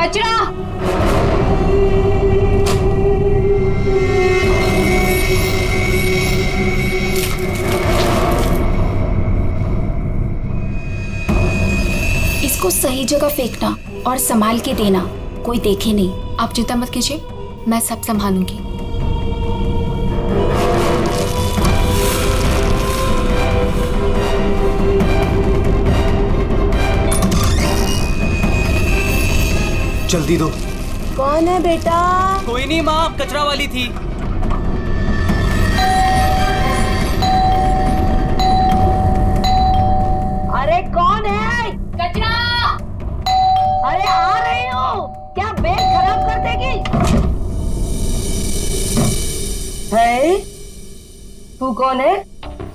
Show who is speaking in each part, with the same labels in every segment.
Speaker 1: कचरा।
Speaker 2: इसको सही जगह फेंकना और संभाल के देना, कोई देखे नहीं।
Speaker 1: आप चिंता मत कीजिए, मैं सब संभालूंगी।
Speaker 3: जल्दी दो।
Speaker 4: कौन है बेटा?
Speaker 5: कोई नहीं माँ, कचरा वाली थी।
Speaker 4: अरे कौन है?
Speaker 1: कचरा।
Speaker 4: अरे आ रही हूँ। क्या बैग खराब कर देगी? है? तू कौन है?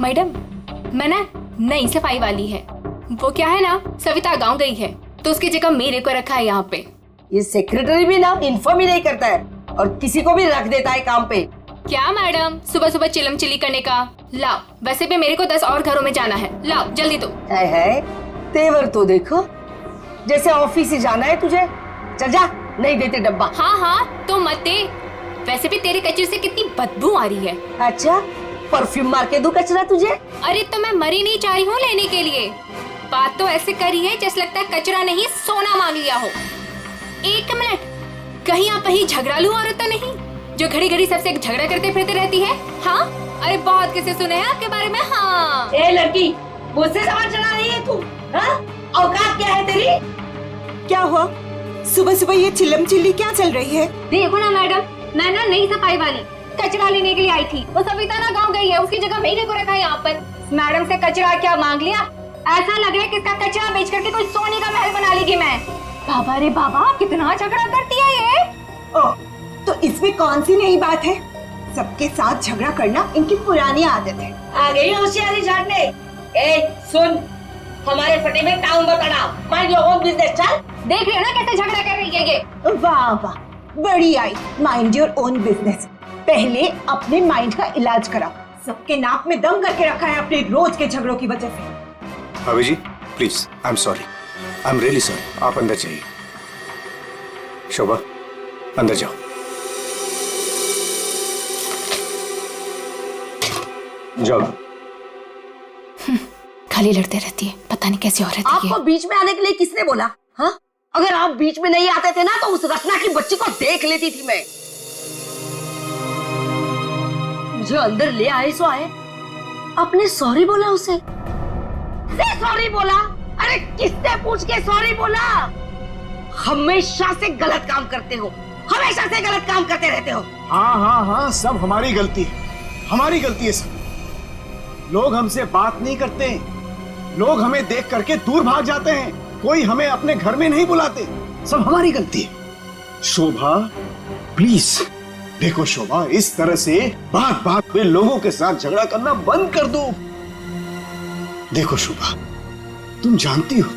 Speaker 1: मैडम, मैं ना नई सफाई वाली है। वो क्या है ना, सविता गांव गई है तो उसकी जगह मेरे को रखा है यहाँ पे।
Speaker 4: ये सेक्रेटरी भी ना इन्फॉर्म ही नहीं करता है और किसी को भी रख देता है काम पे।
Speaker 1: क्या मैडम, सुबह सुबह चिलम चिली करने का। लाओ, वैसे भी मेरे को 10 और घरों में जाना है। लाओ जल्दी दो।
Speaker 4: है तेवर तो देखो, जैसे ऑफिस ही जाना है तुझे। चल जा, नहीं देते डब्बा।
Speaker 1: हाँ हाँ तो मत दे। वैसे भी तेरे कचरे से कितनी बदबू आ रही है।
Speaker 4: अच्छा, परफ्यूम मार के दूं कचरा तुझे?
Speaker 1: अरे तो मैं मरी नहीं चाह रही हूँ लेने के लिए। बात तो ऐसे करी है जैसे लगता है कचरा नहीं सोना मांग लिया हो। एक मिनट, कहीं आप वही झगड़ालू औरत तो नहीं जो घड़ी घड़ी सबसे झगड़ा करते फिरते रहती है? हाँ, अरे बहुत किसे सुने हैं आपके बारे में। हाँ
Speaker 4: ए लड़की, मुझसे सवाल चला रही है तू? हाँ? औकात क्या है तेरी?
Speaker 6: क्या हुआ? सुबह सुबह ये चिल्लम चिल्ली क्या चल रही है?
Speaker 1: देखो ना मैडम, मैं ना नई सफाई वाली कचरा लेने के लिए आई थी। वो सविता ना गाँव गई है, उसकी जगह मेरे को रखा है यहाँ पर। मैडम से कचरा क्या मांग लिया? ऐसा लग रहा है कि इसका कचरा बेच करके कोई सोने का महल बना लेगी मैं। बाबा रे बाबा, कितना झगड़ा करती है ये।
Speaker 6: ओह, तो इसमें कौन सी नई बात है? सबके साथ झगड़ा करना इनकी पुरानी आदत है।
Speaker 4: आ गई होशियारी झाड़ने। ए सुन, हमारे फटे में टाउन बताना। Mind your own business. चल,
Speaker 1: देख रहे हो ना कैसे झगड़ा कर रही है ये।
Speaker 6: वाह वाह, बड़ी आई। Mind your own business. पहले अपने माइंड का इलाज करा। सबके नाक में दम करके रखा है अपने रोज के झगड़ों की वजह से।
Speaker 3: भाभी जी please, I am sorry, I am really sorry. आप अंदर जाइए। शोभा, अंदर जाओ। जाओ।
Speaker 2: खाली लड़ते रहती है, पता नहीं कैसी औरत है ये।
Speaker 4: आपको बीच में आने के लिए किसने बोला? हाँ, अगर आप बीच में नहीं आते थे ना तो उस रत्ना की बच्ची को देख लेती थी मैं। मुझे अंदर ले आए सो आए। आपने सॉरी बोला उसे? सॉरी बोला? अरे किससे पूछ के सॉरी बोला? हमेशा से गलत काम करते हो, हमेशा से गलत काम करते रहते हो।
Speaker 7: हाँ हाँ हाँ, सब हमारी गलती है, हमारी गलती है सब। लोग हमसे बात नहीं करते, लोग हमें देख करके दूर भाग जाते हैं, कोई हमें अपने घर में नहीं बुलाते, सब हमारी गलती है। शोभा प्लीज देखो, शोभा इस तरह से बात बात पे लोगों के साथ झगड़ा करना बंद कर दो। देखो शोभा, तुम जानती हो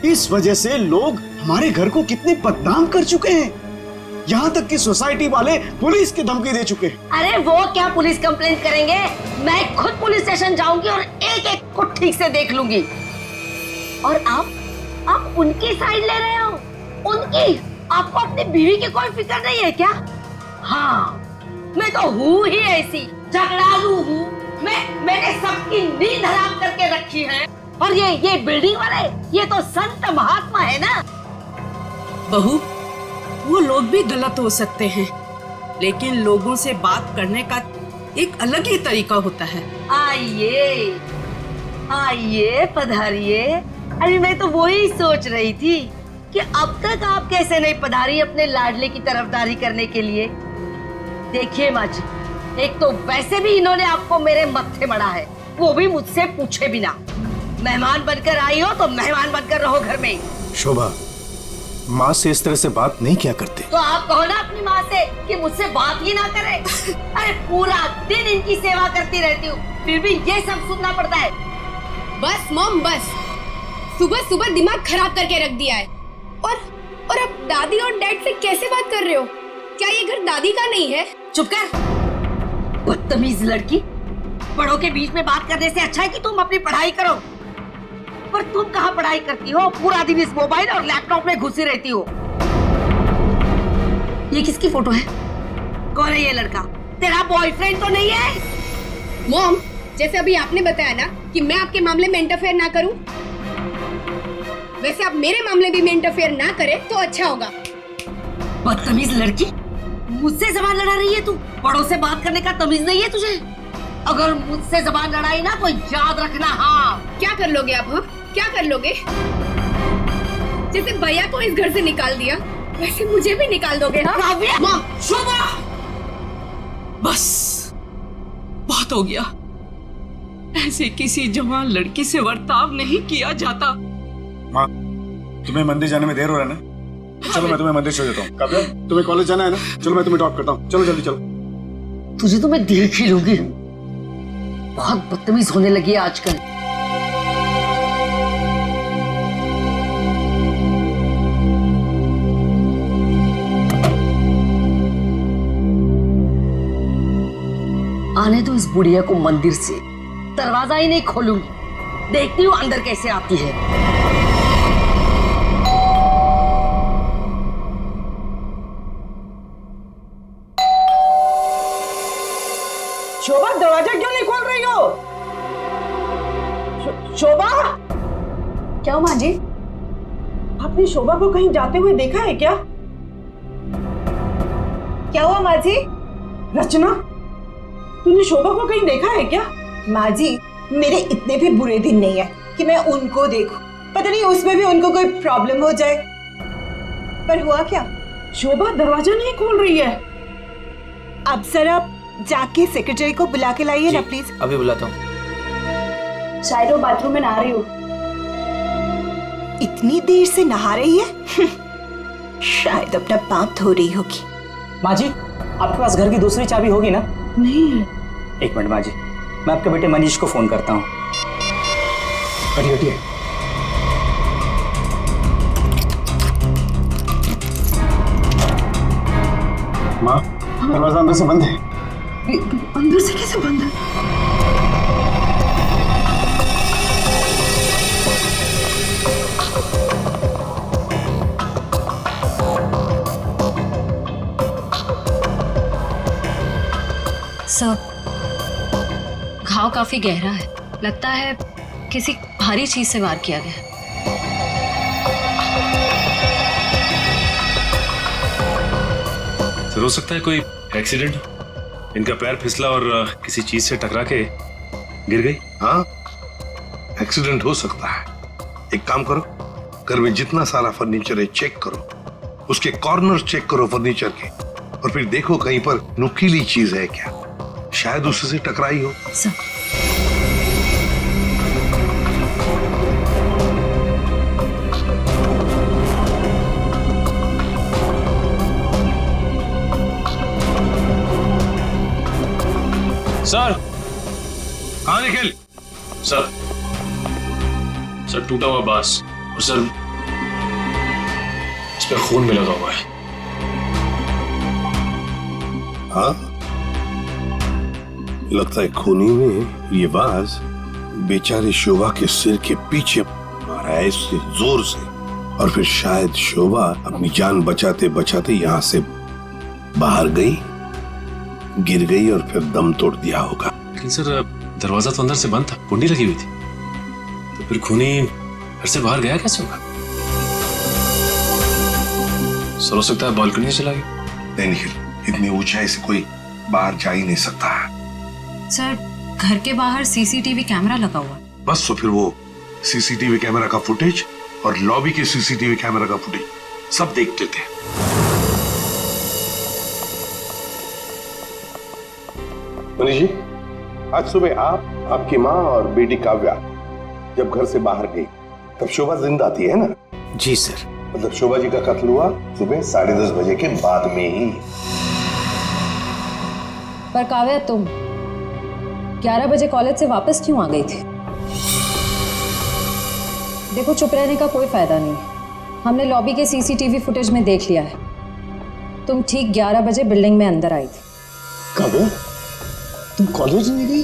Speaker 7: इस वजह से लोग हमारे घर को कितने बदनाम कर चुके हैं। यहाँ तक कि सोसाइटी वाले पुलिस की धमकी दे चुके हैं।
Speaker 4: अरे वो क्या पुलिस कंप्लेंट करेंगे, मैं खुद पुलिस स्टेशन जाऊंगी और एक एक को ठीक से देख लूंगी। और आप उनकी साइड ले रहे हो? उनकी? आपको अपनी बीवी की कोई फिक्र नहीं है क्या? हाँ, मैं तो हूँ ही ऐसी, झगड़ालू हूँ। मैंने सबकी नींद हराम करके रखी है। और ये बिल्डिंग वाले, ये तो संत महात्मा है ना।
Speaker 8: बहू, वो लोग भी गलत हो सकते हैं, लेकिन लोगों से बात करने का एक अलग ही तरीका होता है।
Speaker 4: आइए आइए, पधारिए। अरे मैं तो वही सोच रही थी कि अब तक आप कैसे नहीं पधारी अपने लाडले की तरफदारी करने के लिए। देखिए माँ जी, एक तो वैसे भी इन्होंने आपको मेरे मत्थे मड़ा है, वो भी मुझसे पूछे बिना। मेहमान बनकर आई हो तो मेहमान बनकर रहो घर में।
Speaker 3: शोभा, माँ से इस तरह से बात नहीं किया करते।
Speaker 4: तो आप कहो ना अपनी माँ से कि मुझसे बात ही ना करे। अरे पूरा दिन इनकी सेवा करती रहती हूँ, फिर भी ये सब सुनना पड़ता है।
Speaker 1: बस मॉम बस, सुबह सुबह दिमाग खराब करके रख दिया है। और अब दादी और डैड से कैसे बात कर रहे हो? क्या ये घर दादी का नहीं है?
Speaker 4: चुप कर, बदतमीज लड़की। बड़ों के बीच में बात करने से अच्छा है कि तुम अपनी पढ़ाई करो। पर तुम कहाँ पढ़ाई करती हो? पूरा दिन इस मोबाइल और लैपटॉप में घुसी रहती हो। ये किसकी फोटो है? कौन है ये लड़का? तेरा बॉयफ्रेंड तो नहीं है?
Speaker 1: मॉम, जैसे अभी आपने बताया ना कि मैं आपके मामले में इंटरफेयर ना करूं, वैसे आप मेरे मामले भी में इंटरफेयर ना करें तो अच्छा होगा।
Speaker 4: बदतमीज लड़की, मुझसे जबान लड़ा रही है तू? बड़ों से बात करने का तमीज नहीं है तुझे? अगर मुझसे जबान लड़ाई ना तो याद रखना। हाँ,
Speaker 1: क्या कर लोगे आप? हाँ, क्या कर लोगे? जैसे भैया को इस घर से निकाल दिया वैसे मुझे भी निकाल दोगे? हाँ?
Speaker 4: काव्या!
Speaker 8: माँ, शोभा! बस बहुत हो गया। ऐसे किसी जवान लड़की से बर्ताव नहीं किया जाता।
Speaker 7: माँ, तुम्हें मंदिर जाने में देर हो रहा है ना? चलो मैं तुम्हें मंदिर छोड़ देता हूँ। काव्या, तुम्हें कॉलेज जाना है ना? चलो मैं तुम्हें ड्रॉप करता हूँ। चलो जल्दी चलो।
Speaker 4: तुझे तो मैं देख ही लूंगी। बहुत बदतमीज होने लगी है आजकल। आने दो इस बुढ़िया को मंदिर से, दरवाजा ही नहीं खोलूंगी। देखती हूँ अंदर कैसे आती है।
Speaker 6: शोभा, दरवाजा क्यों नहीं खोल रही हो? शोभा,
Speaker 2: क्या माँ जी?
Speaker 6: आपने शोभा को कहीं जाते हुए देखा है क्या? क्या हुआ माँ जी? रचना, तूने शोभा को कहीं देखा है क्या? माँ जी, मेरे इतने भी बुरे दिन नहीं है कि मैं उनको देखूं। पता नहीं उसमें भी उनको कोई प्रॉब्लम हो जाए। पर हुआ क्या?
Speaker 8: शोभा दरवाजा नहीं खोल रही है।
Speaker 6: अब जरा जाके सेक्रेटरी को बुला के लाइए ना प्लीज।
Speaker 5: अभी बुलाता हूँ।
Speaker 2: शायद वो बाथरूम में नहा रही हो।
Speaker 6: इतनी देर से नहा रही है? शायद अपना पाप धो रही होगी।
Speaker 5: माँ जी, आपके पास घर की दूसरी चाबी होगी ना?
Speaker 8: नहीं है।
Speaker 5: एक मिनट माँ जी, मैं आपके बेटे मनीष को फोन करता हूँ।
Speaker 3: हटिए हटिए।
Speaker 7: माँ, दरवाजा अंदर से बंद है।
Speaker 8: अंदर से कैसे बंद है?
Speaker 9: सर, घाव काफी गहरा है। लगता है किसी भारी चीज से वार किया गया।
Speaker 10: सर, हो सकता है कोई एक्सीडेंट। इनका पैर फिसला और किसी चीज से टकरा के गिर गई।
Speaker 11: हाँ, एक्सीडेंट हो सकता है। एक काम करो, घर में जितना सारा फर्नीचर है चेक करो, उसके कॉर्नर चेक करो फर्नीचर के, और फिर देखो कहीं पर नुकीली चीज है क्या, शायद उससे टकराई हो।
Speaker 9: सर,
Speaker 10: सर, कहाँ निकल? सर, टूटा हुआ बांस और सर इस पे खून भी लगा हुआ है।
Speaker 11: हाँ, लगता है खूनी ने ये बाज बेचारे शोभा के सिर के पीछे मारा है इससे जोर से, और फिर शायद शोभा अपनी जान बचाते बचाते यहाँ से बाहर गई, गिर गई और फिर दम तोड़ दिया होगा।
Speaker 10: लेकिन सर, दरवाजा तो अंदर से बंद था, कुंडी लगी हुई थी, तो फिर खूनी घर से बाहर गया कैसे होगा? सर, हो सकता है बालकनी से चला गया।
Speaker 11: नहीं निखिल, इतनी ऊंचाई से कोई बाहर जा ही नहीं सकता है।
Speaker 9: सर, घर के बाहर सीसीटीवी कैमरा लगा हुआ।
Speaker 11: बस तो फिर वो सीसीटीवी कैमरा का फुटेज और लॉबी के सीसीटीवी कैमरा का फुटेज सब देख लेते हैं। मनीष जी, आज सुबह आप, आपकी माँ और बेटी काव्या जब घर से बाहर गई तब शोभा जिंदा थी, है ना?
Speaker 3: जी सर।
Speaker 11: मतलब शोभा जी का कत्ल हुआ सुबह 10:30 बजे के बाद में ही।
Speaker 9: पर काव्या, तुम 11 बजे कॉलेज से वापस क्यों आ गई थी? देखो, चुप रहने का कोई फायदा नहीं है। हमने लॉबी के सीसीटीवी फुटेज में देख लिया है। तुम ठीक 11 बजे बिल्डिंग में अंदर आई थी।
Speaker 11: काव्या, तुम कॉलेज नहीं गई?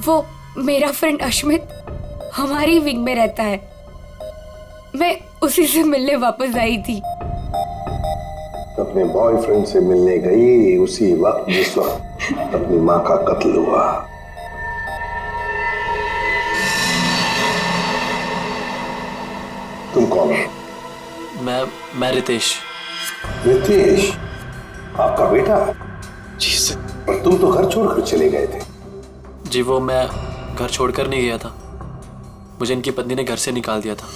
Speaker 1: वो मेरा फ्रेंड अश्मित हमारी विंग में रहता है, मैं उसी से मिलने वापस आई थी।
Speaker 11: अपने बॉयफ्रेंड से मिलने गई उसी वक्त जिस वक्त अपनी माँ का कत्ल हुआ। तुम कौन हो?
Speaker 12: मैं रितेश।
Speaker 11: रितेश, आपका बेटा? जी सर। पर तुम तो घर छोड़कर चले गए थे।
Speaker 12: जी वो मैं घर छोड़कर नहीं गया था, मुझे इनकी पत्नी ने घर से निकाल दिया था।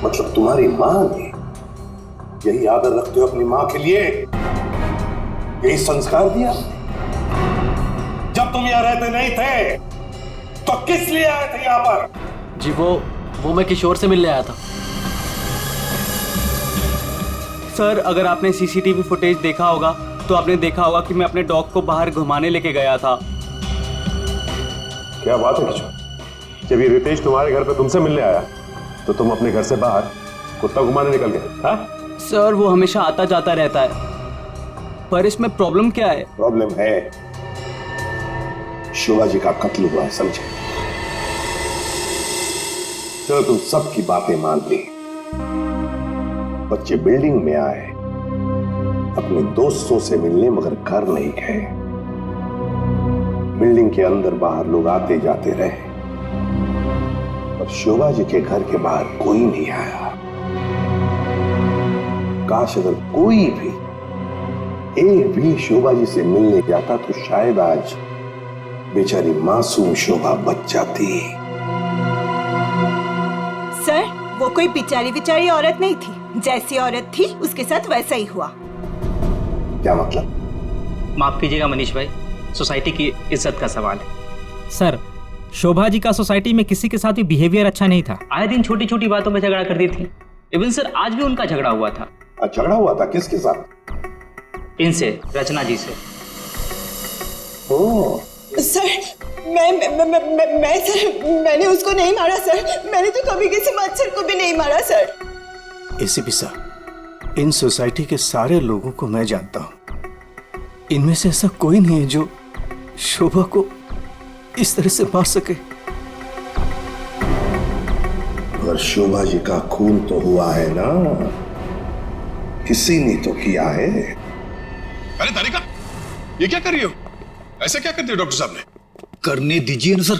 Speaker 11: मतलब तुम्हारी माँ ने? यही आदर रखते हो अपनी माँ के लिए? यही संस्कार दिया? जब तुम यहाँ रहते नहीं थे तो किस लिए आए थे यहाँ पर?
Speaker 12: जी वो मैं किशोर से मिलने आया था।
Speaker 5: सर अगर आपने सीसीटीवी फुटेज देखा होगा तो आपने देखा होगा कि मैं अपने डॉग को बाहर घुमाने लेके गया था।
Speaker 10: क्या बात है किशोर, जब ये रितेश तुम्हारे घर पे तुमसे मिलने आया तो तुम अपने घर से बाहर कुत्ता घुमाने निकल गए? हाँ
Speaker 5: सर वो हमेशा आता जाता रहता है, पर इसमें प्रॉब्लम क्या है?
Speaker 11: प्रॉब्लम है शोभा जी का कत्ल हुआ है, समझे? चलो तुम सबकी बातें मान ली। बच्चे बिल्डिंग में आए अपने दोस्तों से मिलने, मगर घर नहीं गए। बिल्डिंग के अंदर बाहर लोग आते जाते रहे, और शोभा जी के घर के बाहर कोई नहीं आया। काश अगर कोई भी एक भी शोभा जी से मिलने जाता तो शायद आज बेचारी मासूम शोभा बच जाती।
Speaker 6: सर वो कोई बिचारी औरत नहीं थी, जैसी औरत थी उसके साथ वैसा ही हुआ।
Speaker 11: क्या मतलब?
Speaker 5: माफ कीजिएगा मनीष भाई, सोसाइटी की इज्जत का सवाल है।
Speaker 13: सर शोभा जी का सोसाइटी में किसी के साथ भी बिहेवियर अच्छा नहीं था।
Speaker 5: आए दिन छोटी छोटी बातों में झगड़ा करती थी। इवन सर आज भी उनका झगड़ा हुआ था।
Speaker 11: झगड़ा हुआ था? किसके साथ?
Speaker 5: इनसे, रचना जी से।
Speaker 11: ओह
Speaker 6: सर मैं सर मैंने उसको नहीं मारा सर, मैंने तो कभी किसी मच्छर को भी नहीं मारा सर।
Speaker 3: एसीपी साहब, इन सोसाइटी के सारे लोगों को मैं जानता हूं, इनमें से ऐसा कोई नहीं है जो शोभा को इस तरह से मार सके।
Speaker 11: मगर शोभा जी का खून तो हुआ है ना, किसी ने तो किया है।
Speaker 14: अरे तारिका, ये क्या कर रही हो? ऐसा क्या करते हो डॉक्टर साहब ने?
Speaker 15: करने दीजिए ना सर,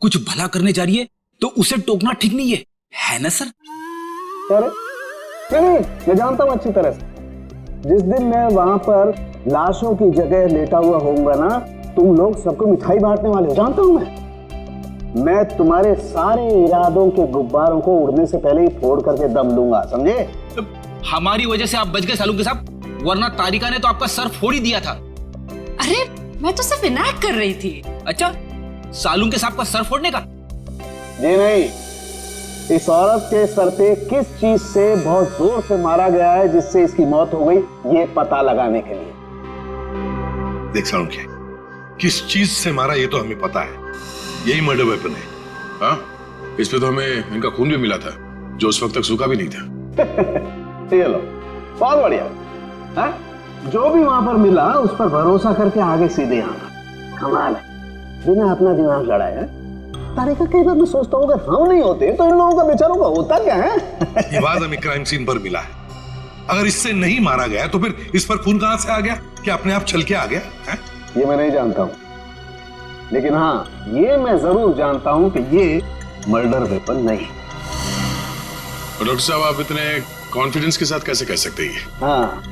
Speaker 15: कुछ भला करने जा रही है तो उसे टोकना ठीक नहीं है ना सर?
Speaker 7: नहीं, मैं जानता हूं अच्छी तरह से। जिस दिन मैं वहां पर लाशों की जगह लेटा हुआ होऊंगा ना, तुम लोग सबको मिठाई बांटने वाले हो, जानता हूं मैं तुम्हारे सारे इरादों के गुब्बारों को उड़ने से पहले ही फोड़ करके दम लूंगा, समझे?
Speaker 15: हमारी वजह से आप बच गए सालू के साहब, वरना तारिका ने तो आपका सर फोड़ ही दिया था।
Speaker 8: अरे मैं तो सिर्फ इनायत कर रही थी।
Speaker 15: अच्छा, सालू के साहब का सर फोड़ने का?
Speaker 7: जी नहीं, इस औरत के सर पे किस चीज से बहुत जोर से मारा गया है जिससे इसकी मौत हो गई, ये पता लगाने के लिए।
Speaker 11: देख सालुंखे, किस चीज से मारा ये तो हमें पता है, यही मर्डर वेपन है।
Speaker 14: हाँ, इस पे तो हमें इनका खून भी मिला था जो उस वक्त तक सूखा भी नहीं था।
Speaker 7: चलो, बहुत बढ़िया। हाँ? जो भी वहां पर मिला उस पर भरोसा करके आगे सीधे आना, कमाल है, बिना अपना दिमाग लड़ाया। तारिका, कई बार मैं सोचता हूँ अगर हम नहीं होते तो इन लोगों का बेचारों का होता क्या है?
Speaker 11: ये बात हमें क्राइम सीन पर मिला है। अगर इससे नहीं मारा गया तो फिर इस पर खून कहां से आ गया? क्या अपने आप छल के आ गया है?
Speaker 7: ये मैं नहीं जानता हूँ, लेकिन हाँ ये मैं जरूर जानता हूँ कि ये मर्डर वेपन नहीं।
Speaker 14: डॉक्टर साहब, आप इतने कॉन्फिडेंस के साथ कैसे कह सकते हैं?
Speaker 7: हाँ,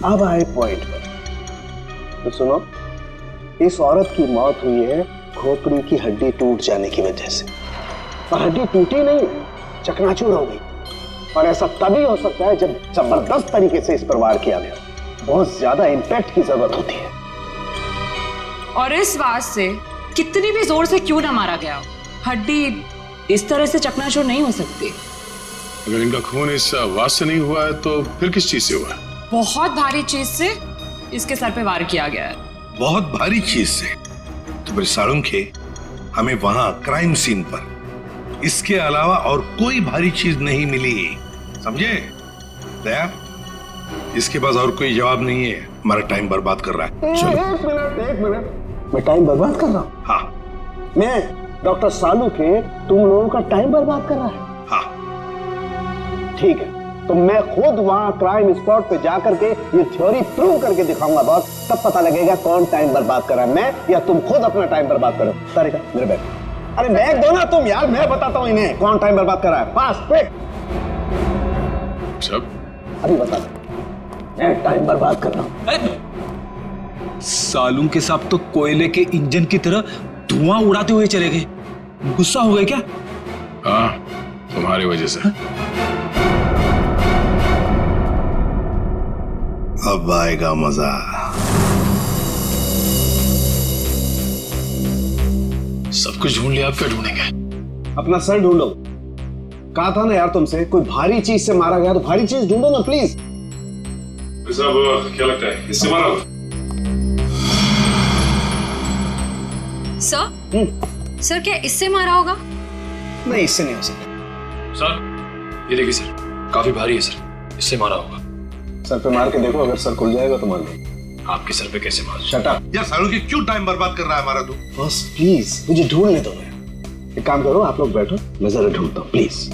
Speaker 7: अब आए पॉइंट पर। तो सुनो, इस औरत की मौत हुई है खोपड़ी की हड्डी टूट जाने की वजह से, और हड्डी टूटी नहीं, चकनाचूर हो गई। और ऐसा तभी हो सकता है जब जबरदस्त तरीके से इस पर वार किया गया, बहुत ज्यादा इंपैक्ट की जरूरत होती है।
Speaker 8: और इस बात से कितनी भी जोर से क्यों ना मारा गया, हड्डी इस तरह से चकनाचूर नहीं हो सकती।
Speaker 14: अगर इनका खून इस आवाज से नहीं हुआ है तो फिर किस चीज से हुआ है?
Speaker 8: बहुत भारी चीज से इसके सर पे वार किया गया है।
Speaker 11: बहुत भारी चीज से? तो फिर सालुंखे, हमें वहां क्राइम सीन पर इसके अलावा और कोई भारी चीज नहीं मिली, समझे? दया, इसके पास और कोई जवाब नहीं है, हमारा टाइम बर्बाद कर रहा है।
Speaker 7: एक मिनट, मैं टाइम बर्बाद कर रहा हूँ?
Speaker 11: हाँ।
Speaker 7: मैं डॉक्टर सालुंखे तुम लोगों का टाइम बर्बाद कर रहा है?
Speaker 11: हाँ।
Speaker 7: ठीक है, तो मैं खुद वहां क्राइम स्पॉट पे जाकर के ये थ्योरी प्रूव करके दिखाऊंगा बॉस। तब पता लगेगा कौन टाइम बर्बाद कर रहा है, मैं या तुम खुद अपना टाइम बर्बाद करो। तारिका मेरे बैग, अरे बैग दो ना तुम यार, मैं बताता हूँ इन्हें कौन टाइम बर्बाद कर रहा है। Fast quick.
Speaker 14: सब
Speaker 7: अभी बता, मैं टाइम बर्बाद कर रहा हूँ।
Speaker 15: सालूं के साथ तो कोयले के इंजन की तरह धुआं उड़ाते हुए चले गए। गुस्सा हो गए क्या?
Speaker 14: हाँ, तुम्हारी वजह से।
Speaker 11: अब आएगा मजा।
Speaker 14: सब कुछ ढूंढ लिया, आप क्या ढूंढेंगे?
Speaker 7: अपना सर ढूंढो। कहा था ना यार तुमसे, कोई भारी चीज से मारा गया तो भारी चीज ढूंढो ना प्लीज।
Speaker 14: साहब क्या लगता है, इससे मारा होगा?
Speaker 9: सर क्या इससे मारा होगा?
Speaker 7: नहीं, इससे नहीं हो सकता।
Speaker 14: सर ये देखिए सर, काफी भारी है सर, इससे मारा होगा।
Speaker 7: सर पे मार के देखो, अगर सर खुल जाएगा तो मान लो।
Speaker 14: आपके सर पे कैसे मार?
Speaker 7: शट अप
Speaker 11: यार, सालों की क्यों टाइम बर्बाद कर रहा है हमारा तू?
Speaker 7: बस प्लीज मुझे ढूंढने दो। एक काम करो, आप लोग बैठो, मैं जरा ढूंढता हूँ प्लीज।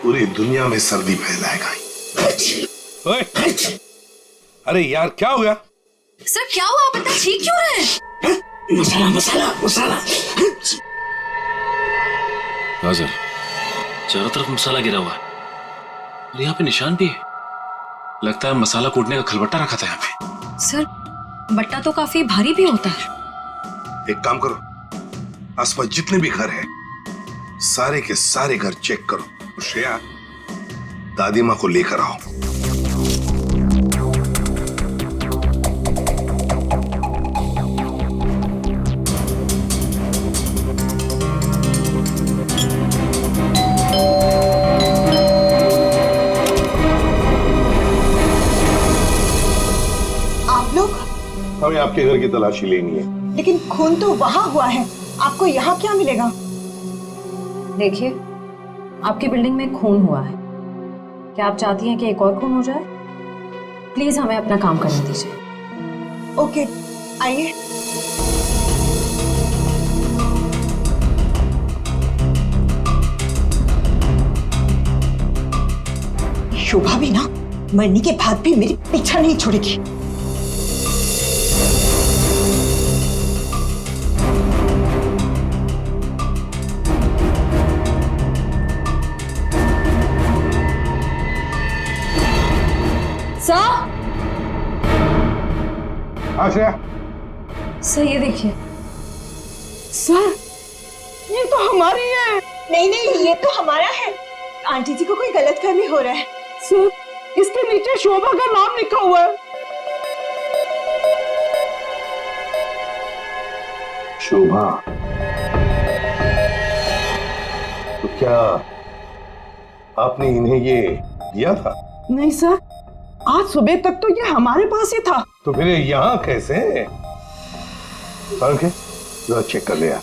Speaker 11: पूरी दुनिया में सर्दी फैलाएगा। ओए, अरे यार क्या हो गया?
Speaker 9: सर क्या हुआ, आप इतना ठीक क्यों रहे हैं?
Speaker 7: मसाला मसाला मसाला।
Speaker 12: हाँ सर, चारों तरफ मसाला गिरा हुआ है और यहाँ पे निशान भी है। लगता है मसाला कूटने का खलबट्टा रखा था यहाँ पे।
Speaker 9: सर बट्टा तो काफी भारी भी होता है।
Speaker 11: एक काम करो, आसपास जितने भी घर हैं, सारे के सारे घर चेक करो। श्रेया, दादी माँ को लेकर आओ।
Speaker 6: आप लोग?
Speaker 11: हमें आपके घर की तलाशी लेनी है।
Speaker 6: लेकिन खून तो वहां हुआ है, आपको यहाँ क्या मिलेगा?
Speaker 9: देखिए, आपकी बिल्डिंग में खून हुआ है। क्या आप चाहती हैं कि एक और खून हो जाए? प्लीज हमें अपना काम करने दीजिए।
Speaker 6: ओके, आइए। शोभा भी ना मरने के बाद भी मेरी पीछा नहीं छोड़ेगी।
Speaker 9: सर ये देखिए।
Speaker 6: सर ये तो हमारी है। नहीं नहीं, ये तो हमारा है। आंटी जी को कोई गलतफहमी हो रहा है।
Speaker 8: सर इसके नीचे शोभा का नाम लिखा हुआ है।
Speaker 11: शोभा? तो क्या आपने इन्हें ये दिया था?
Speaker 8: नहीं सर, आज सुबह तक तो ये हमारे पास ही था।
Speaker 11: तो फिर यहाँ कैसे? ओके, जरा चेक कर लिया।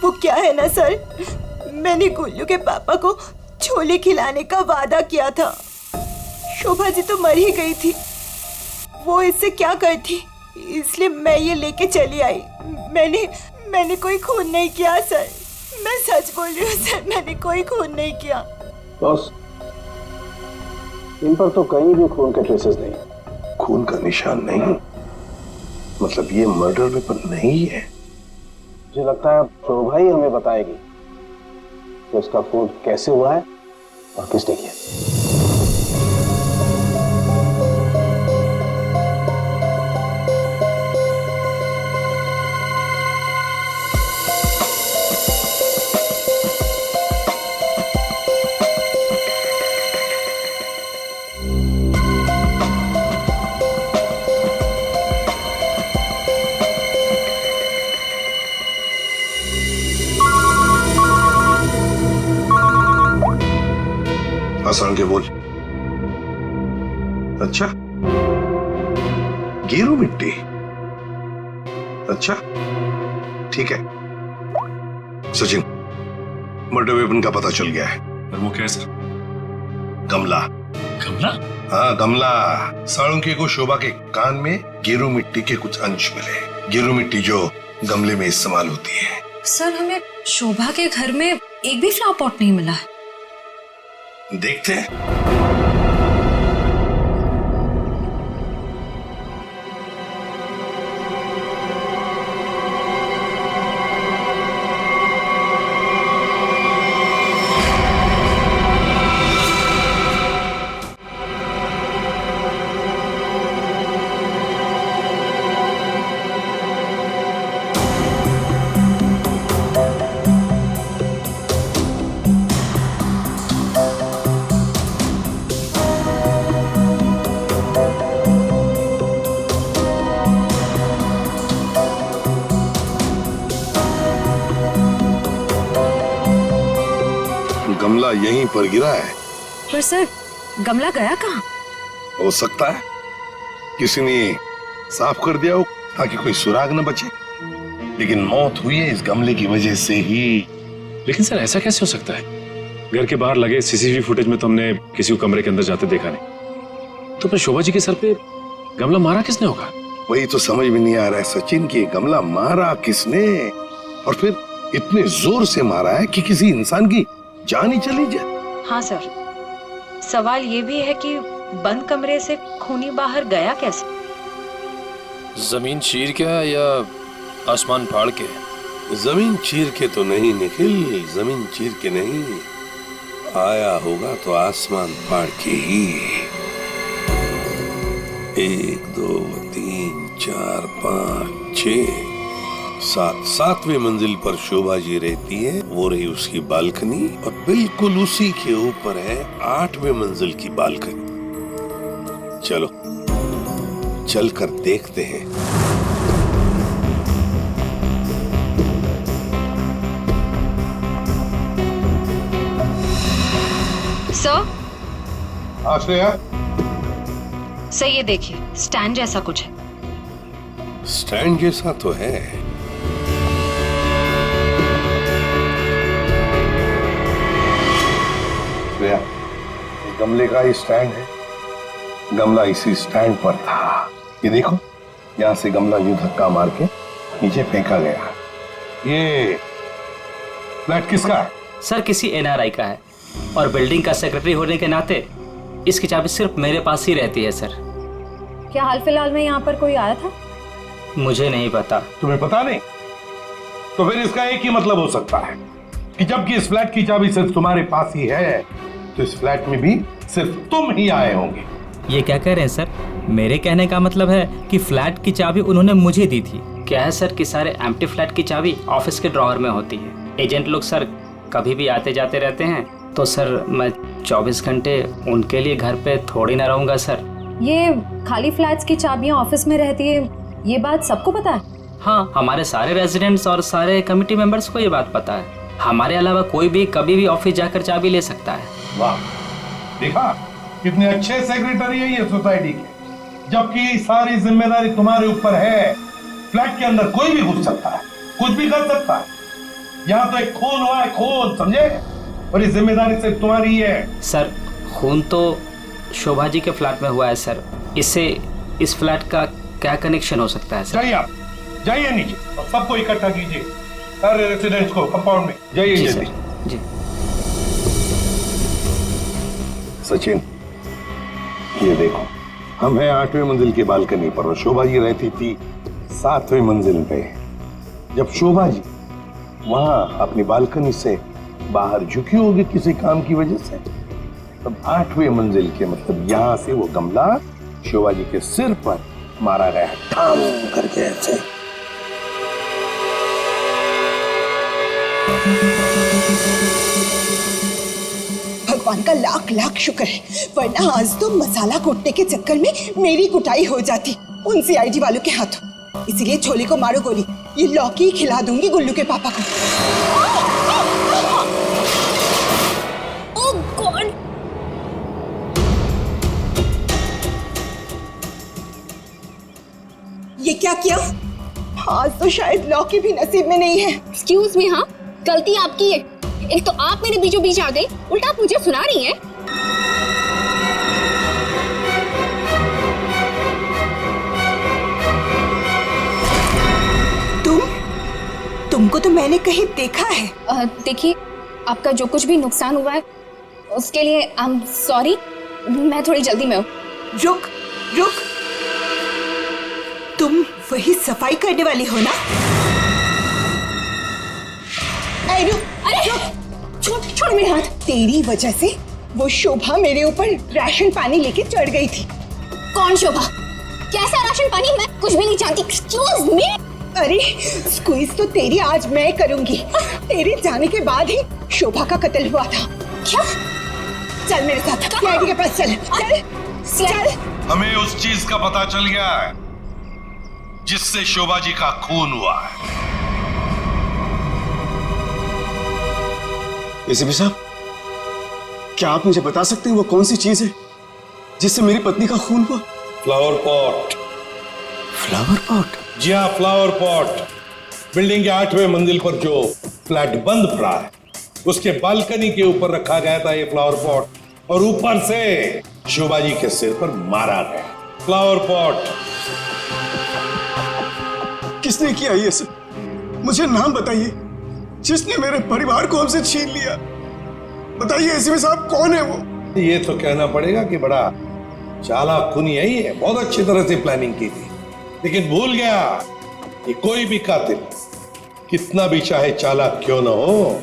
Speaker 6: वो क्या है ना सर, मैंने गुल्लू के पापा को छोले खिलाने का वादा किया था। शोभा जी तो मर ही गई थी, वो इससे क्या करती, इसलिए मैं ये लेके चली आई। मैंने कोई खून नहीं किया सर, मैं सच बोल रही हूँ सर, मैंने कोई खून नहीं किया।
Speaker 7: बॉस, इन पर तो कहीं भी खून के ट्रेसेस नहीं।
Speaker 11: खून का निशान नहीं? मतलब ये मर्डर वेपन नहीं है?
Speaker 7: मुझे लगता है शोभा ही हमें बताएगी कि उसका खून कैसे हुआ है और किसने किया।
Speaker 11: आसान के बोल। अच्छा, गेरू मिट्टी। अच्छा ठीक है सचिन, मर्डर वेपन का पता चल गया है।
Speaker 12: और वो क्या है सर?
Speaker 11: गमला।
Speaker 12: गमला?
Speaker 11: हाँ गमला। साळुंखे को शोभा के कान में गेरू मिट्टी के कुछ अंश मिले। गेरू मिट्टी जो गमले में इस्तेमाल होती है।
Speaker 9: सर हमें शोभा के घर में एक भी फ्लावर पॉट नहीं मिला है।
Speaker 11: देखते हैं। गमला यहीं पर गिरा है।
Speaker 9: पर सर गमला गया कहाँ?
Speaker 11: हो सकता है किसी ने साफ कर दिया हो ताकि कोई सुराग न बचे, लेकिन मौत हुई है इस गमले की वजह से ही।
Speaker 12: लेकिन सर ऐसा कैसे हो सकता है? घर के बाहर लगे सीसीटीवी फुटेज में तो हमने किसी को कमरे के अंदर जाते देखा नहीं। तो फिर शोभा जी के सर पे गमला मारा किसने होगा?
Speaker 11: वही तो समझ में नहीं आ रहा है सचिन कि गमला मारा किसने, और फिर इतने जोर से मारा है कि किसी इंसान की जान ही चली जाए।
Speaker 16: हाँ सर, सवाल ये भी है कि बंद कमरे से खूनी बाहर गया कैसे?
Speaker 10: जमीन चीर के या आसमान फाड़ के?
Speaker 11: जमीन चीर के तो नहीं निखिल, जमीन चीर के नहीं, आया होगा तो आसमान फाड़ के ही। 1 2 3 4 5 6 7 7वें मंजिल पर शोभा जी रहती है। वो रही उसकी बालकनी, और बिल्कुल उसी के ऊपर है 8वें मंजिल की बालकनी। चलो चलकर देखते हैं।
Speaker 16: सर
Speaker 11: आश्रया,
Speaker 16: सर ये देखिए, स्टैंड जैसा कुछ है।
Speaker 11: स्टैंड जैसा तो है। श्रेया, इस गमले का ही स्टैंड है। गमला इसी स्टैंड पर था। ये देखो, यहाँ से गमला यूं धक्का मार के नीचे फेंका गया। ये फ्लैट किसका है?
Speaker 13: सर किसी एनआरआई का है, और बिल्डिंग का सेक्रेटरी होने के नाते इसकी चाबी सिर्फ मेरे पास ही रहती है सर।
Speaker 9: क्या हाल फिलहाल में यहाँ पर कोई आया था?
Speaker 13: मुझे नहीं पता।
Speaker 11: तुम्हें पता नहीं? तो फिर इसका एक ही मतलब हो सकता है कि जबकि इस फ्लैट की चाबी सिर्फ तुम्हारे पास ही है, तो इस फ्लैट में भी सिर्फ तुम ही आए होंगे।
Speaker 13: ये क्या कह रहे हैं सर? मेरे कहने का मतलब है कि फ्लैट की चाबी उन्होंने मुझे दी थी। क्या है सर कि सारे एम्प्टी फ्लैट की चाबी ऑफिस के ड्रॉअर में होती है। एजेंट लोग सर कभी भी आते जाते रहते हैं, तो सर मैं 24 घंटे उनके लिए घर पे थोड़ी ना रहूंगा सर।
Speaker 9: ये खाली फ्लैट्स की चाबियां ऑफिस में रहती है, ये बात सबको पता है?
Speaker 13: हाँ, हमारे सारे रेजिडेंट्स और सारे कमिटी मेंबर्स को ये बात पता है। हमारे अलावा कोई भी कभी भी ऑफिस जाकर चाबी ले सकता है।
Speaker 11: वाह, देखा कितने अच्छे सेक्रेटरी है ये सोसाइटी के, जबकि सारी जिम्मेदारी तुम्हारे ऊपर है। फ्लैट के अंदर कोई भी घुस सकता है, कुछ भी कर सकता है। यहाँ तो एक खून हुआ है, खून, समझे? और ये जिम्मेदारी सिर्फ तुम्हारी है।
Speaker 13: सर खून तो शोभा जी के फ्लैट में हुआ है सर, इससे इस फ्लैट का क्या कनेक्शन हो सकता है सर?
Speaker 11: जाइए, आप जाइए नीचे और सबको इकट्ठा कीजिए, सारे रेसिडेंट्स को कंपाउंड में। जाइए जल्दी।
Speaker 13: जी
Speaker 11: सचिन, ये देखो, हम हैं 8वें मंजिल की बालकनी पर और शोभा जी रहती थी 7वें मंजिल पे। जब शोभा जी वहां अपनी बालकनी से बाहर झुकी होगी किसी काम की वजह से, तब 8वें मंजिल के मतलब यहां से वो गमला शोभा जी के सिर पर मारा गया, ठाम करके ऐसे।
Speaker 6: भगवान का लाख लाख शुक्र है, वरना आज तो मसाला कूटने के चक्कर में मेरी कुटाई हो जाती उन सीआईडी वालों के हाथों। इसीलिए छोले को मारो गोली, ये लौकी खिला दूंगी गुल्लू के पापा को। ओह गॉड! किया? आज तो शायद लॉ की भी नसीब में नहीं है।
Speaker 1: एक्सक्यूज मी, हाँ गलती आपकी है। एक तो आप मेरे बीचों बीच आ गई, उल्टा आप मुझे सुना रही हैं।
Speaker 6: तुमको तो मैंने कहीं देखा है।
Speaker 1: देखिए, आपका जो कुछ भी नुकसान हुआ है उसके लिए आई एम सॉरी। मैं थोड़ी जल्दी में हूँ।
Speaker 6: रुक रुक, तुम वही सफाई करने वाली हो ना?
Speaker 1: छोड़ मेरे हाथ।
Speaker 6: तेरी वजह से वो शोभा मेरे ऊपर राशन पानी लेके चढ़ गई थी।
Speaker 1: कौन शोभा? कैसा राशन पानी? मैं कुछ भी नहीं जानती। Excuse me.
Speaker 6: अरे स्क्वीज तो तेरी आज मैं करूंगी। तेरे जाने के बाद ही शोभा का कत्ल हुआ था।
Speaker 1: क्या?
Speaker 6: चल मेरे साथ सीआईडी के पास चल। चल।
Speaker 11: हमें उस चीज का पता चल गया है जिससे शोभा जी का खून हुआ है।
Speaker 7: एसीपी साहब, क्या आप मुझे बता सकते हैं वो कौन सी चीज है जिससे मेरी पत्नी का खून हुआ?
Speaker 11: Flower pot.
Speaker 3: Flower pot?
Speaker 11: जी हाँ, फ्लावर पॉट। बिल्डिंग के 8वें मंजिल पर जो फ्लैट बंद पड़ा है उसके बालकनी के ऊपर रखा गया था ये फ्लावर पॉट, और ऊपर से शोभा जी के सिर पर मारा गया। फ्लावर पॉट
Speaker 7: किसने किया ये सब? मुझे नाम बताइए जिसने मेरे परिवार को हमसे छीन लिया। बताइए एसीपी साहब, कौन है वो?
Speaker 11: ये तो कहना पड़ेगा कि बड़ा चालाक खूनी है ये, बहुत अच्छी तरह से प्लानिंग की थी, लेकिन भूल गया कि कोई भी कातिल कितना भी चाहे चालाक क्यों ना हो,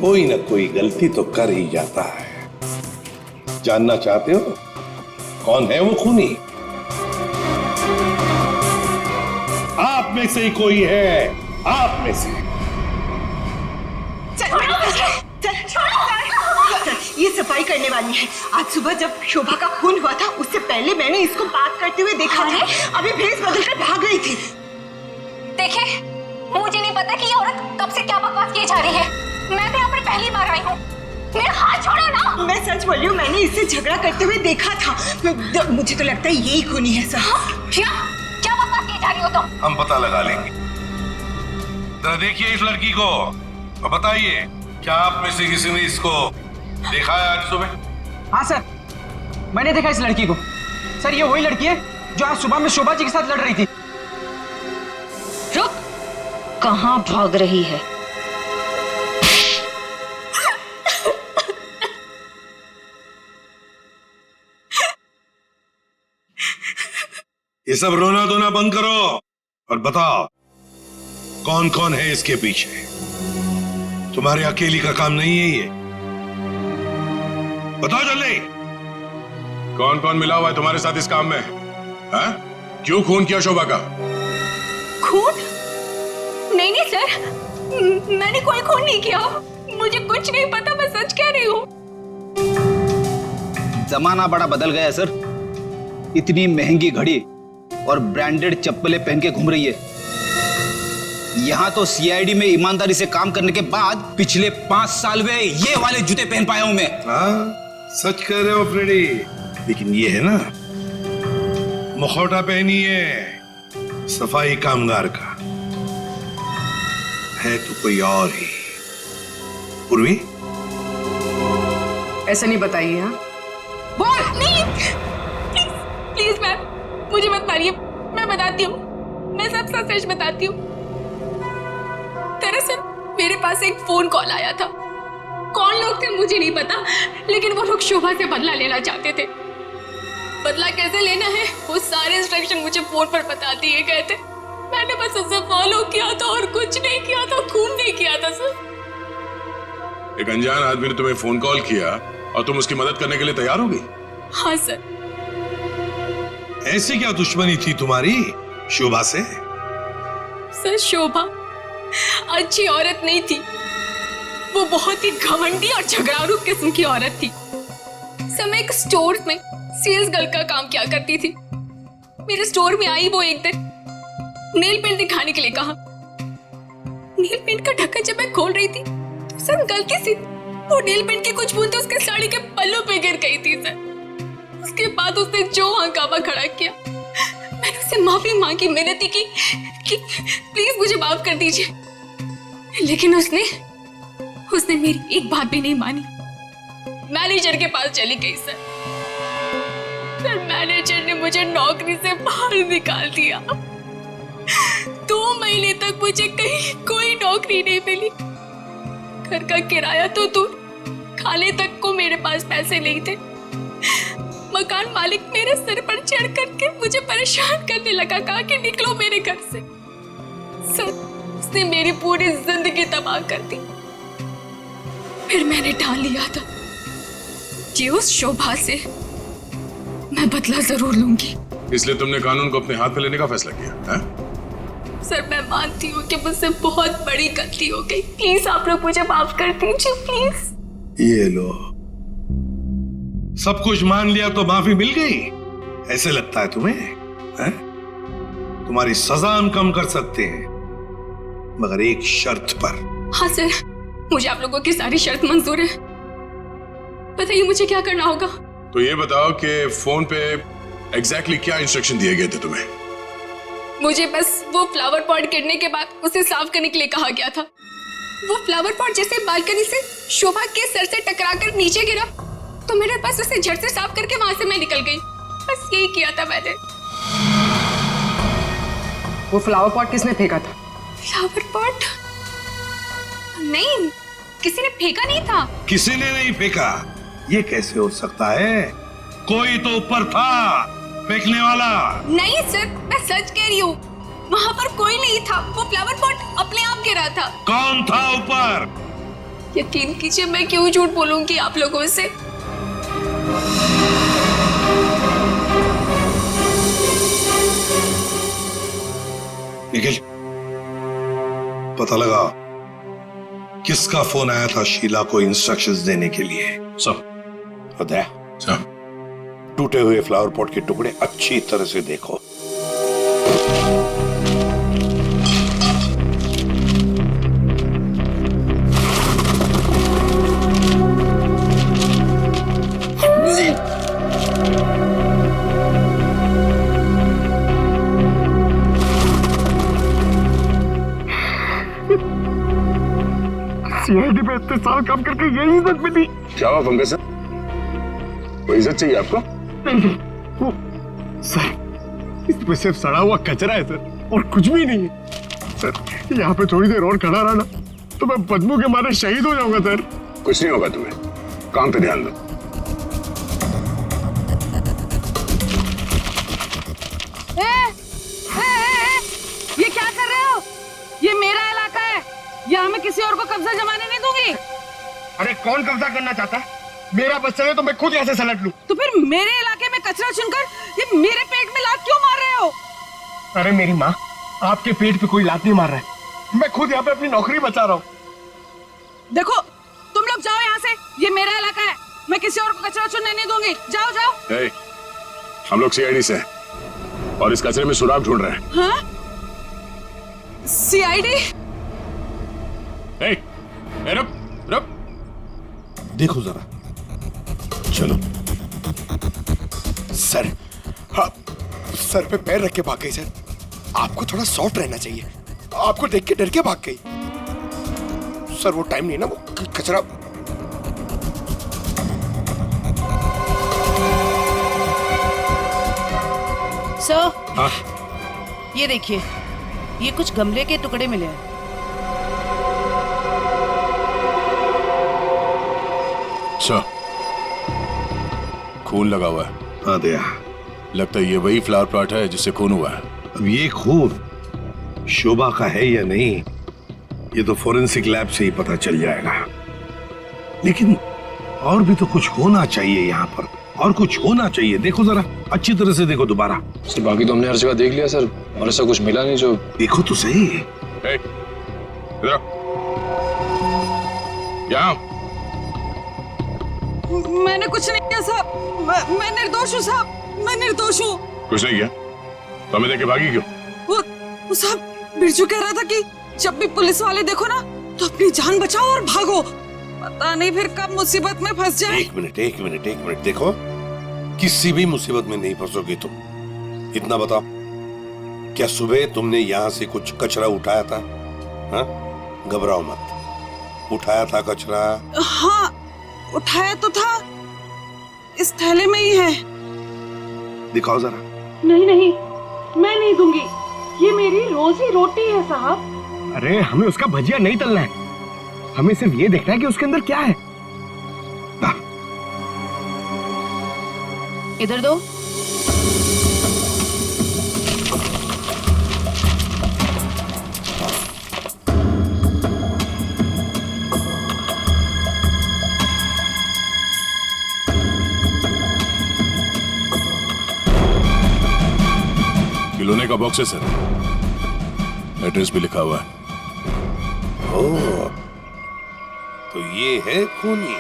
Speaker 11: कोई ना कोई गलती तो कर ही जाता है। जानना चाहते हो कौन है वो खूनी? आप में से ही कोई है, आप में से।
Speaker 6: ये सफाई करने वाली है। आज सुबह जब शोभा का खून हुआ था उससे पहले मैंने इसको बात करते हुए देखा था। अभी भेस बदल कर भाग गई थी।
Speaker 1: देखिए, मुझे नहीं पता कि ये औरत कब से क्या बकवास किए जा रही है। मैं तो यहाँ पर पहली बार आई हूँ। मेरा हाथ छोड़ो ना।
Speaker 6: मैं सच बोल रही हूँ, मैंने इससे झगड़ा करते हुए देखा था। मुझे तो लगता है यही खूनी है सर।
Speaker 1: क्या बकवास किए जा रही हो तुम?
Speaker 11: हम पता लगा लेंगे। जरा देखिए इस लड़की को और बताइए, क्या आप में से किसी ने इसको देखा है आज सुबह?
Speaker 5: हाँ सर, मैंने देखा इस लड़की को। सर, ये वही लड़की है जो आज सुबह में शोभा जी के साथ लड़ रही थी।
Speaker 16: रुक, कहाँ भाग रही है?
Speaker 11: ये सब रोना धोना बंद करो और बताओ कौन कौन है इसके पीछे। तुम्हारे अकेली का काम नहीं है ये, बताओ जल्दी।
Speaker 14: कौन कौन मिला हुआ है तुम्हारे साथ इस काम में? हाँ? क्यों खून किया शोभा का?
Speaker 1: खून? नहीं सर, मैंने कोई खून नहीं किया। मुझे कुछ नहीं पता, मैं सच कह रही हूँ।
Speaker 15: जमाना बड़ा बदल गया है सर। इतनी महंगी घड़ी और ब्रांडेड चप्पलें पहन के घूम रही है। यहाँ तो सीआईडी में ईमानदारी से काम करने के बाद पिछले 5 साल में ये वाले जूते पहन पाया हूं मैं।
Speaker 11: हाँ, सच कह रहे हो फ्रेडी। लेकिन ये है ना, मुखौटा पहनी है सफाई कामगार का, है तो कोई और ही। पूर्वी,
Speaker 8: ऐसा नहीं बताइए। हाँ,
Speaker 1: बोल नहीं। प्लीज मैम, मुझे मत मारिए। मैं बताती हूँ, मैं सब सच बताती हूँ। दरअसल मेरे पास एक फोन कॉल आया था। कौन लोग थे मुझे नहीं पता, लेकिन वो लोग शोभा से बदला लेना चाहते थे। बदला कैसे लेना है वो सारे इंस्ट्रक्शन मुझे फोन पर बता दिए गए थे। मैंने बस उसे फॉलो किया था और कुछ नहीं किया था, खून नहीं किया था सर।
Speaker 14: एक अनजान आदमी ने तुम्हें फोन कॉल किया और तुम उसकी मदद करने के लिए तैयार हो गई?
Speaker 1: हाँ सर।
Speaker 11: ऐसी क्या दुश्मनी थी तुम्हारी शोभा से?
Speaker 1: सर, शोभा अच्छी औरत नहीं थी। वो बहुत ही घमंडी और झगड़ालू किस्म की औरत थी। समय एक स्टोर में सेल्स गर्ल का काम किया करती थी। मेरे स्टोर में आई वो एक दिन, नेल पेंट दिखाने के लिए कहा। नेल पेंट का ढक्कन जब मैं खोल रही थी तो सर गलती से वो नेल पेंट की कुछ बूंदें उसके साड़ी के पल्लू पे गिर गई थी सर। उसके बाद उसने जो हंगामा खड़ा किया, मैंने उससे माफी मांगी, मिन्नती की कि प्लीज मुझे माफ कर दीजिए, लेकिन उसने मेरी एक बात भी नहीं मानी। मैनेजर के पास चली गई सर। फिर मैनेजर ने मुझे नौकरी से बाहर निकाल दिया। 2 महीने तक मुझे कहीं कोई नौकरी नहीं मिली। घर का किराया तो दूर, खाने तक को मेरे पास पैसे नहीं थे। मकान मालिक मेरे सर पर चढ़ करके मुझे परेशान करने लगा, कहा कि निकलो मेरे घर से। सर, उसने मेरी पूरी जिंदगी तबाह कर दी। फिर मैंने ठान लिया था कि उस शोभा से मैं बदला जरूर लूंगी।
Speaker 14: इसलिए तुमने कानून को अपने हाथ में लेने का फैसला किया है?
Speaker 1: सर, मैं मानती हूँ कि मुझसे बहुत बड़ी गलती हो गई। प्लीज आप लोग मुझे माफ कर दीजिए, प्लीज।
Speaker 11: ये लो, सब कुछ मान लिया तो माफी मिल गई? ऐसे लगता है तुम्हें? है? तुम्हारी सजा हम कम कर सकते हैं, मगर एक शर्त पर।
Speaker 1: हाँ सर, मुझे आप लोगों की सारी शर्त मंजूर है। बताइए मुझे क्या करना होगा।
Speaker 14: तो ये बताओ कि फोन पे एग्जैक्टली क्या इंस्ट्रक्शन दिए गए थे तुम्हें?
Speaker 1: मुझे बस वो फ्लावर पॉट गिरने के बाद उसे साफ करने के लिए कहा गया था। वो फ्लावर पॉट जैसे बालकनी से शोभा के सर से टकराकर नीचे गिरा तो मेरे पास उसे झट से साफ करके वहां से मैं निकल गई। बस यही किया था मैंने।
Speaker 17: वो फ्लावर पॉट किसने फेंका था?
Speaker 1: Flower pot? नहीं, किसी ने फेंका नहीं था।
Speaker 11: किसी ने नहीं फेंका? ये कैसे हो सकता है? कोई तो ऊपर था फेंकने वाला।
Speaker 1: नहीं सर, मैं सच कह रही हूँ, वहाँ पर कोई नहीं था। वो फ्लावर पॉट अपने आप गिरा था।
Speaker 11: कौन था ऊपर?
Speaker 1: यकीन कीजिए, मैं क्यों झूठ बोलूंगी आप लोगों से।
Speaker 11: निखिल, पता लगा किसका फोन आया था शीला को इंस्ट्रक्शंस देने के लिए?
Speaker 14: सब
Speaker 11: अदया, टूटे हुए फ्लावर पॉट के टुकड़े अच्छी तरह से देखो।
Speaker 7: सीआईडी में इतने साल काम करके यही इज्जत मिली।
Speaker 14: क्या हुआ पंकज सर? कोई इज्जत चाहिए आपको?
Speaker 7: वो सर, इसमें सिर्फ सड़ा हुआ कचरा है सर, और कुछ भी नहीं है सर। यहाँ पे थोड़ी देर और खड़ा रहा ना तो मैं बदबू के मारे शहीद हो जाऊंगा सर।
Speaker 14: कुछ नहीं होगा तुम्हें, काम पे ध्यान दो।
Speaker 8: ये क्या कर रहे हो? ये मेरा इलाका है, यहाँ मैं किसी और को कब्जा जमाने नहीं दूंगी।
Speaker 7: अरे कौन कब्जा करना चाहता है? मेरा बच्चा है तो मैं खुद यहाँ से सलट लूं।
Speaker 8: तो फिर मेरे इलाके में कचरा चुनकर ये मेरे पेट में लात क्यों मार रहे हो?
Speaker 7: अरे मेरी माँ, आपके पेट पे कोई लात नहीं मार रहा है। मैं खुद यहाँ पे अपनी नौकरी बचा रहा हूँ।
Speaker 8: देखो, तुम लोग जाओ यहाँ से, ये मेरा इलाका है, मैं किसी और को कचरा चुनने नहीं दूंगी। जाओ जाओ।
Speaker 14: हम लोग सीआईडी से हैं और इस कचरे में सुराग ढूंढ रहे हैं।
Speaker 8: हाँ? सीआईडी?
Speaker 14: रुक।
Speaker 11: देखो जरा, चलो।
Speaker 18: सर, हाँ, सर पे पैर रख के भाग गई सर। आपको थोड़ा सॉफ्ट रहना चाहिए। आपको देख के डर के भाग गई सर। वो टाइम नहीं ना, वो कचरा।
Speaker 19: सर, ये देखिए, ये कुछ गमले के टुकड़े मिले हैं।
Speaker 14: अच्छा, खून लगा हुआ है।
Speaker 11: हाँ दया,
Speaker 14: लगता है ये वही फ्लावर प्लॉट है जिससे खून हुआ है।
Speaker 11: अब ये खून शोभा का है या नहीं, ये तो फोरेंसिक लैब से ही पता चल जाएगा। लेकिन और भी तो कुछ होना चाहिए यहाँ पर, और कुछ होना चाहिए। देखो जरा, अच्छी तरह से देखो दोबारा।
Speaker 10: सर, बाकी तो हमने हर जगह देख लिया सर, और ऐसा कुछ मिला नहीं जो।
Speaker 11: देखो तो सही।
Speaker 14: यहाँ
Speaker 8: मैंने कुछ नहीं किया साहब, मैं निर्दोष हूँ साहब, मैं निर्दोष हूँ।
Speaker 14: कुछ नहीं किया तो हमें देखे भागी क्यों?
Speaker 8: वो साहब, बिरजू कह रहा था कि जब भी पुलिस वाले देखो ना तो अपनी जान बचाओ और भागो, पता नहीं फिर कब मुसीबत में फंस जाए।
Speaker 11: एक मिनट देखो, किसी भी मुसीबत में नहीं फंसोगे तुम, इतना बताओ। क्या सुबह तुमने यहाँ से कुछ कचरा उठाया था? हाँ, घबराओ मत, उठाया था कचरा?
Speaker 19: हाँ, उठाया तो था, इस थैले में ही है।
Speaker 11: दिखाओ जरा।
Speaker 8: नहीं नहीं, मैं नहीं दूंगी, ये मेरी रोजी रोटी है साहब।
Speaker 7: अरे हमें उसका भजिया नहीं तलना है, हमें सिर्फ ये देखना है कि उसके अंदर क्या है।
Speaker 19: इधर दो।
Speaker 14: खिलौने का बॉक्स है सर, एड्रेस भी लिखा हुआ है।
Speaker 11: ओह, तो ये है खूनी।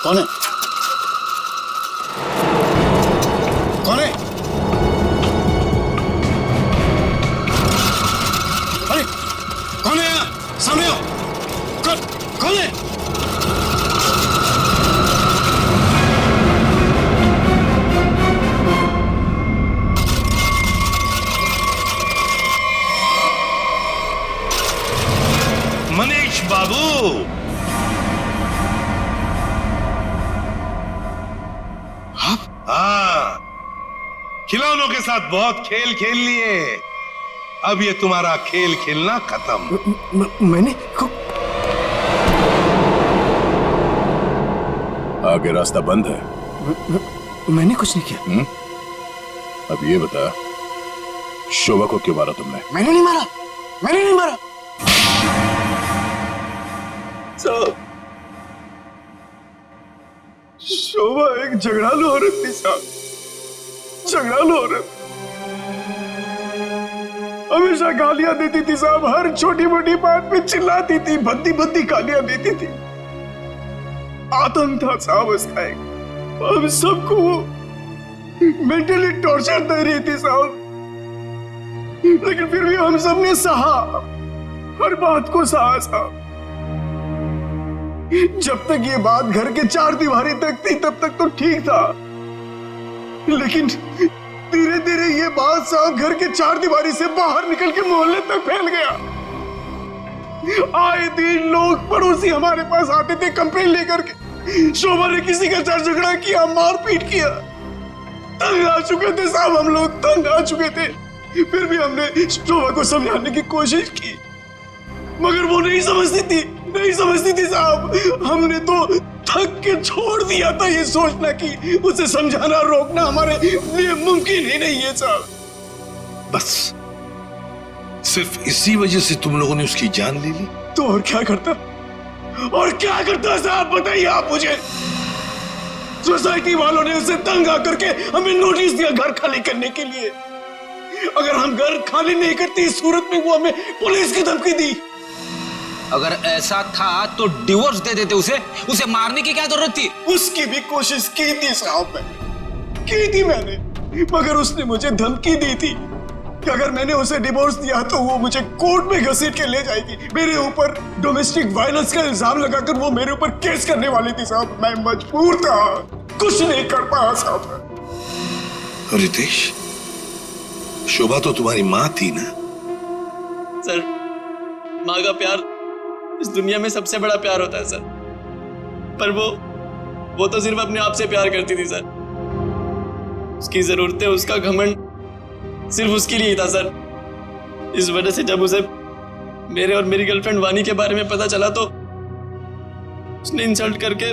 Speaker 7: कौन है? कौन है? अरे कौन है यहाँ? सामने आओ। कौन है?
Speaker 11: मनीष बाबू, हाँ, खिलौनों के साथ बहुत खेल खेल लिए, अब ये तुम्हारा खेल खेलना खत्म।
Speaker 3: मैंने
Speaker 14: आगे रास्ता बंद है।
Speaker 3: मैंने कुछ नहीं किया।
Speaker 14: अब ये बता, शोभा को क्यों मारा तुमने?
Speaker 7: मैंने नहीं मारा, मैंने नहीं मारा। साहब, शोभा एक झगड़ालू औरत थी साहब, झगड़ालू औरत। हमेशा गालियां देती थी साहब, हर छोटी मोटी बात पे चिल्लाती थी, भद्दी भद्दी गालियां देती थी। आतंक था साहब उसका एक, हम सबको वो मेंटली टॉर्चर दे रही थी साहब, लेकिन फिर भी हम सबने सहा, हर बात को सहा साहब। जब तक ये बात घर के चार दीवारी तक थी तब तक तो ठीक था, लेकिन धीरे धीरे ये बात साहब घर के चार दीवारी से बाहर निकल के मोहल्ले तक फैल गया। आए दिन लोग पड़ोसी हमारे पास आते थे कंप्लेन लेकर के, शोभा ने किसी का झगड़ा किया, मारपीट किया। तंग आ चुके थे साहब हम लोग, तंग आ चुके थे। फिर भी हमने शोभा को समझाने की कोशिश की, मगर वो नहीं समझती थी, नहीं समझती थी साहब। हमने तो थक के छोड़ दिया था ये सोचना कि उसे समझाना रोकना हमारे लिए मुमकिन ही नहीं है साहब।
Speaker 11: बस सिर्फ इसी वजह से तुम लोगों ने उसकी जान ले ली?
Speaker 7: तो और क्या करता, और क्या करता साहब, बताइए आप मुझे। सोसाइटी वालों ने उसे तंग आकर के हमें नोटिस दिया घर खाली करने के लिए। अगर हम घर खाली नहीं करते इस सूरत में वो हमें पुलिस की धमकी दी।
Speaker 15: अगर ऐसा था तो डिवोर्स दे देते उसे मारने की क्या जरूरत थी?
Speaker 7: उसकी भी कोशिश की थी साहब, की थी मैंने, मगर उसने मुझे धमकी दी थी कि अगर मैंने उसे डिवोर्स दिया तो वो मुझे कोर्ट में घसीट के ले जाएगी। मेरे ऊपर डोमेस्टिक वायलेंस का इल्जाम लगाकर वो मेरे ऊपर केस करने वाली थी साहब। मैं मजबूर था, कुछ नहीं कर पाया साहब।
Speaker 11: रितेश, शोभा तो तुम्हारी माँ थी ना?
Speaker 5: सर, माँ का प्यार इस दुनिया में सबसे बड़ा प्यार होता है सर, पर वो तो सिर्फ अपने आप से प्यार करती थी सर। उसकी जरूरतें, उसका घमंड सिर्फ उसके लिए ही था सर। इस वजह से जब उसे मेरे और मेरी गर्लफ्रेंड वानी के बारे में पता चला तो उसने इंसल्ट करके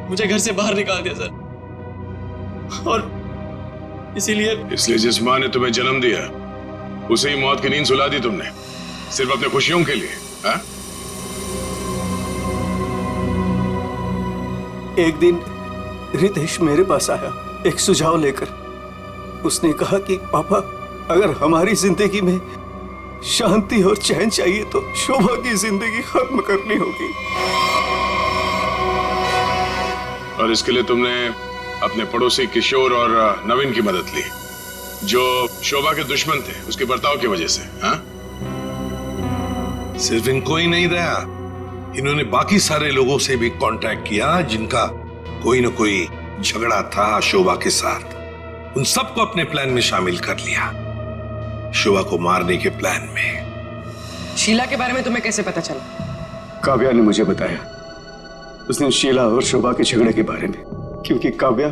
Speaker 5: मुझे घर से बाहर निकाल दिया सर। और इसलिए
Speaker 14: जिस माँ ने तुम्हें जन्म दिया उसे ही मौत की नींद सुला दी तुमने, सिर्फ अपने खुशियों के लिए। हा?
Speaker 3: एक दिन रितेश मेरे पास आया एक सुझाव लेकर। उसने कहा कि पापा, अगर हमारी जिंदगी में शांति और चैन चाहिए तो शोभा की जिंदगी खत्म करनी होगी।
Speaker 14: और इसके लिए तुमने अपने पड़ोसी किशोर और नवीन की मदद ली, जो शोभा के दुश्मन थे उसके बर्ताव की वजह से। हाँ?
Speaker 11: सिर्फ इनको ही नहीं रहा, इन्होंने बाकी सारे लोगों से भी कांटेक्ट किया जिनका कोई ना कोई झगड़ा था शोभा के साथ। उन सबको अपने प्लान में शामिल कर लिया, शोभा को मारने के प्लान में।
Speaker 17: शीला के बारे में तुम्हें कैसे पता चला?
Speaker 3: काव्या ने मुझे बताया उस दिन शीला और शोभा के झगड़े के बारे में, क्योंकि काव्या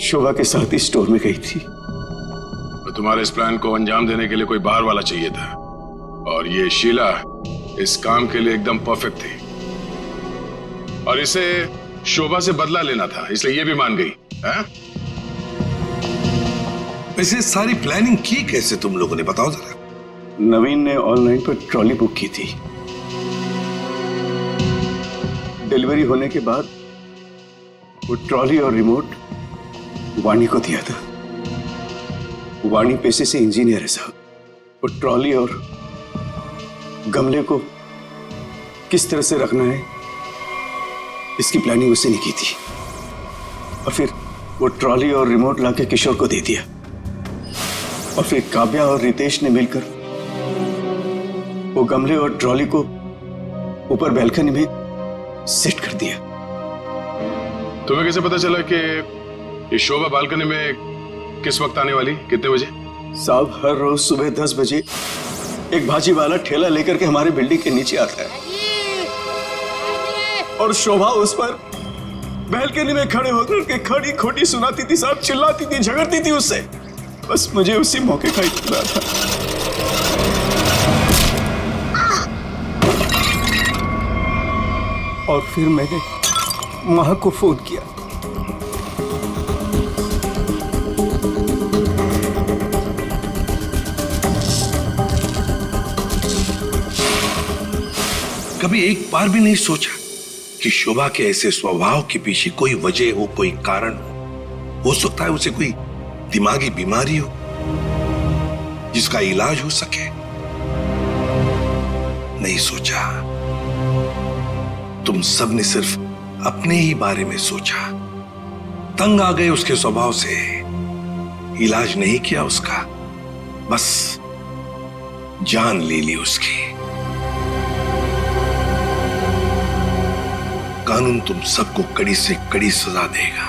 Speaker 3: शोभा के साथ ही स्टोर में गई थी।
Speaker 14: तो तुम्हारे इस प्लान को अंजाम देने के लिए कोई बाहर वाला चाहिए था, और ये शीला इस काम के लिए एकदम परफेक्ट थी, और इसे शोभा से बदला लेना था, इसलिए ये भी मान गई। है?
Speaker 11: वैसे सारी प्लानिंग की कैसे तुम लोगों ने, बताओ जरा।
Speaker 3: नवीन ने ऑनलाइन पर ट्रॉली बुक की थी। डिलीवरी होने के बाद वो ट्रॉली और रिमोट वाणी को दिया था। वाणी पेशे से इंजीनियर है साहब। वो ट्रॉली और गमले को किस तरह से रखना है इसकी प्लानिंग उसने नहीं की थी, और फिर वो ट्रॉली और रिमोट लाके किशोर को दे दिया, और फिर काव्या और रितेश ने मिलकर वो गमले और ट्रॉली को ऊपर बैल्कनी में सेट कर दिया।
Speaker 14: तुम्हें कैसे पता चला कि ये शोभा बालकनी में किस वक्त आने वाली, कितने बजे?
Speaker 3: साहब, हर रोज सुबह 10 बजे एक भाजी वाला ठेला लेकर के हमारे बिल्डिंग के नीचे आता है, और शोभा उस पर बैल्कनी में खड़े होकर के खड़ी खोटी सुनाती थी साहब, चिल्लाती थी, झगड़ती थी उससे। बस मुझे उसी मौके का इंतजार था। और फिर मैंने मां को फोन किया।
Speaker 11: कभी एक बार भी नहीं सोचा कि शोभा के ऐसे स्वभाव के पीछे कोई वजह हो, कोई कारण हो सकता है उसे कोई दिमागी बीमारी हो जिसका इलाज हो सके। नहीं सोचा, तुम सब ने सिर्फ अपने ही बारे में सोचा, तंग आ गए उसके स्वभाव से, इलाज नहीं किया उसका, बस जान ले ली उसकी। कानून तुम सबको कड़ी से कड़ी सजा देगा।